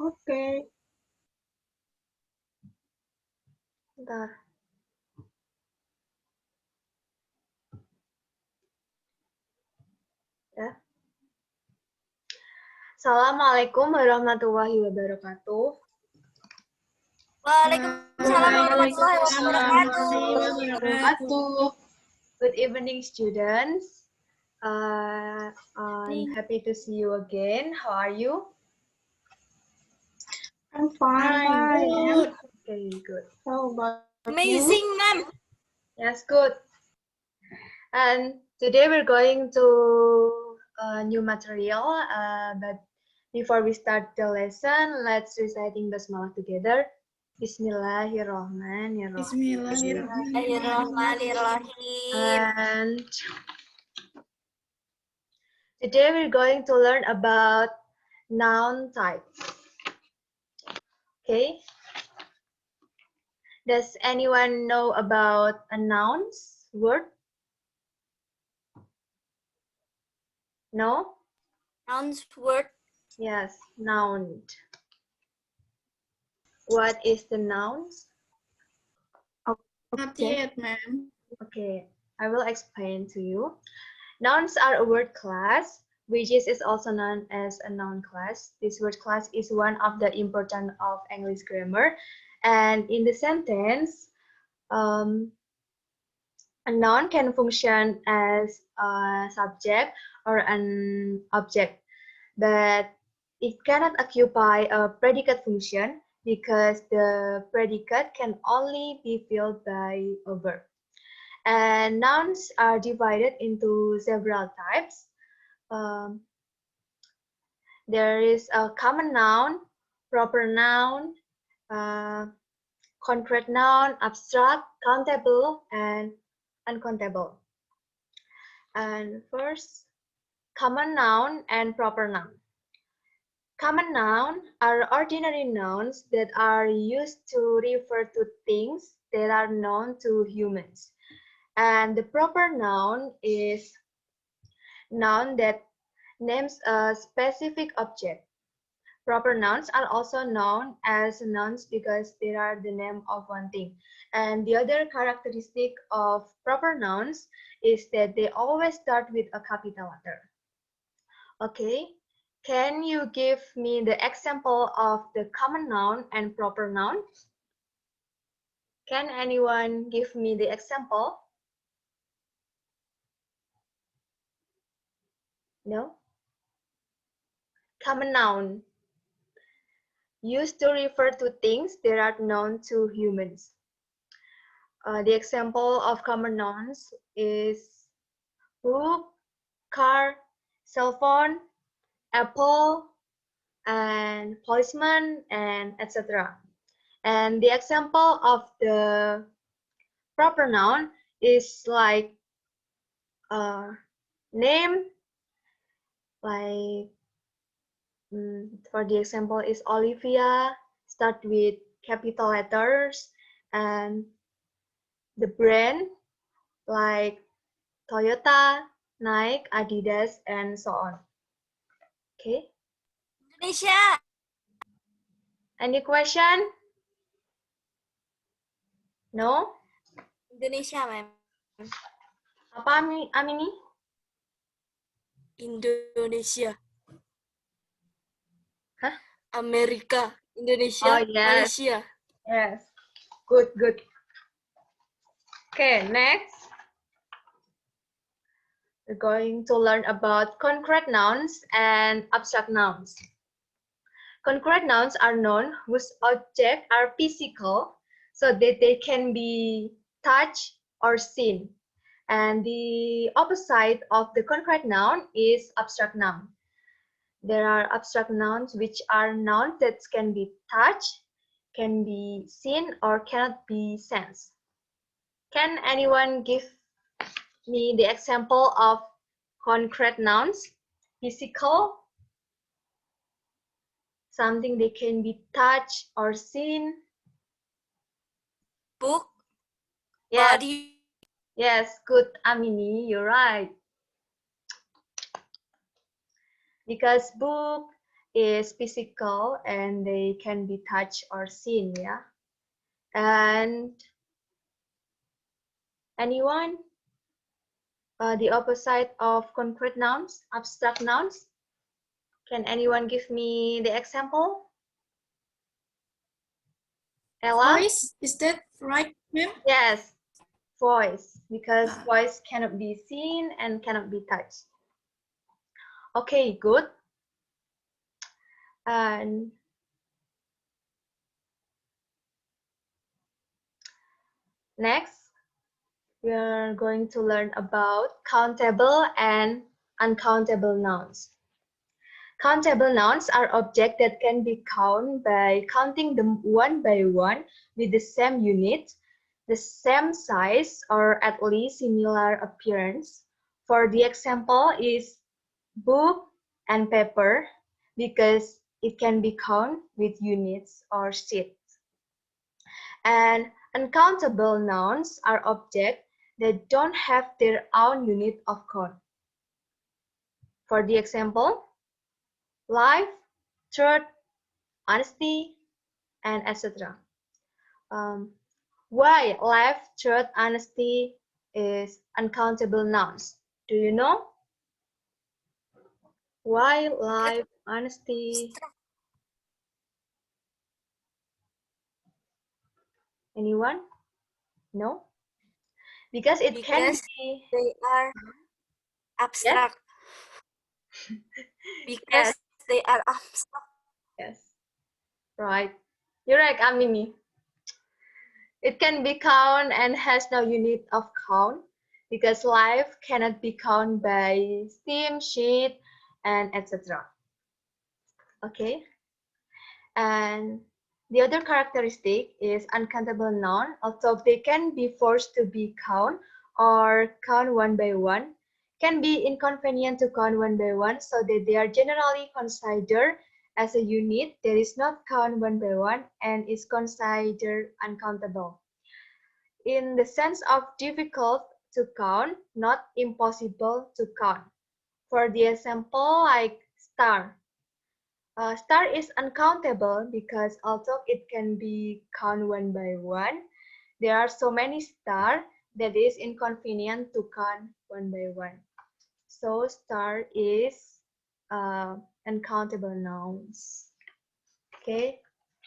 Oke. Bentar. Ya. Assalamualaikum warahmatullahi wabarakatuh. Waalaikumsalam warahmatullahi wabarakatuh. Wabarakatuh. Good evening, students. I'm happy to see you again. How are you? I'm fine. Good. Okay, good. How about Amazing, ma'am. Yes, good. And today we're going to new material. But before we start the lesson, let's reciting basmalah together. Bismillahirrahmanirrahim. Bismillahirrahmanirrahim. And today we're going to learn about noun types. Okay. Does anyone know about a nouns word? No? Nouns word. Yes, noun. What is the nouns? Not yet, ma'am. Okay, I will explain to you. Nouns are a word class, which is also known as a noun class. This word class is one of the important of English grammar. And in the sentence, a noun can function as a subject or an object, but it cannot occupy a predicate function because the predicate can only be filled by a verb. And nouns are divided into several types. There is a common noun, proper noun, concrete noun, abstract, countable, and uncountable. And first, common noun and proper noun. Common noun are ordinary nouns that are used to refer to things that are known to humans. And the proper noun is noun that names a specific object. Proper nouns are also known as nouns because they are the name of one thing. And the other characteristic of proper nouns is that they always start with a capital letter. Okay, can you give me the example of the common noun and proper noun? Can anyone give me the example? No? Common noun, used to refer to things that are known to humans. The example of common nouns is book, car, cell phone, apple, and policeman, and etc. And the example of the proper noun is like name, like for the example is Olivia, start with capital letters, and the brand like Toyota, Nike, Adidas, and so on. Okay. Indonesia. Any question? No? Indonesia, ma'am. Apa Amini? Indonesia. Hah? Amerika. Indonesia. Oh, yes. Malaysia. Yes. Good, good. Okay, next. We're going to learn about concrete nouns and abstract nouns. Concrete nouns are nouns whose objects are physical so that they can be touched or seen. And the opposite of the concrete noun is abstract noun. There are abstract nouns which are nouns that can be touched, can be seen, or cannot be sensed. Can anyone give me the example of concrete nouns? Physical, something that can be touched or seen. Book. Yes, Body. yes, good, Amini, you're right. Because book is physical and they can be touched or seen, yeah. And anyone? The opposite of concrete nouns, abstract nouns. Can anyone give me the example? Ella? Voice, is that right, ma'am? Yes, voice, because Ah. voice cannot be seen and cannot be touched. Okay, good. And next, we are going to learn about countable and uncountable nouns. Countable nouns are objects that can be counted by counting them one by one with the same unit, the same size, or at least similar appearance. For the example is book and paper because it can be counted with units or sheets. And uncountable nouns are objects that don't have their own unit of count. For the example, life, truth, honesty, and etc. Why life, truth, honesty is uncountable nouns? Do you know? Why life, honesty? Anyone? No? Because it can Because be. they are abstract. Because Yes. they are abstract. Yes. Right. You're right, Amini. It can be count and has no unit of count because life cannot be counted by steam, sheet, and etc. Okay. And the other characteristic is uncountable noun, although they can be forced to be count or count one by one, can be inconvenient to count one by one, so that they are generally considered as a unit that is not count one by one and is considered uncountable. In the sense of difficult to count, not impossible to count. For the example, like star. Star is uncountable because although it can be counted one by one, there are so many stars that is inconvenient to count one by one. So star is uncountable nouns. Okay,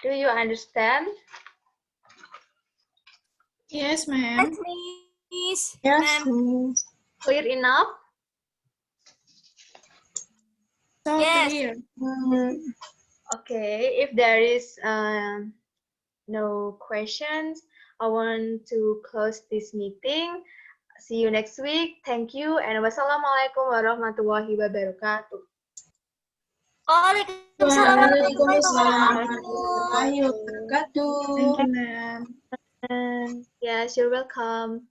do you understand? Yes, Yes, ma'am. Miss. Yes, Ma'am. Clear enough? So Yes. clear. Okay, if there is no questions, I want to close this meeting. See you next week. Thank you and wassalamualaikum warahmatullahi wabarakatuh. Waalaikumsalam warahmatullahi Waalaikumsalam wabarakatuh. warahmatullahi wabarakatuh. Thank you, ma'am. Yes, you're welcome.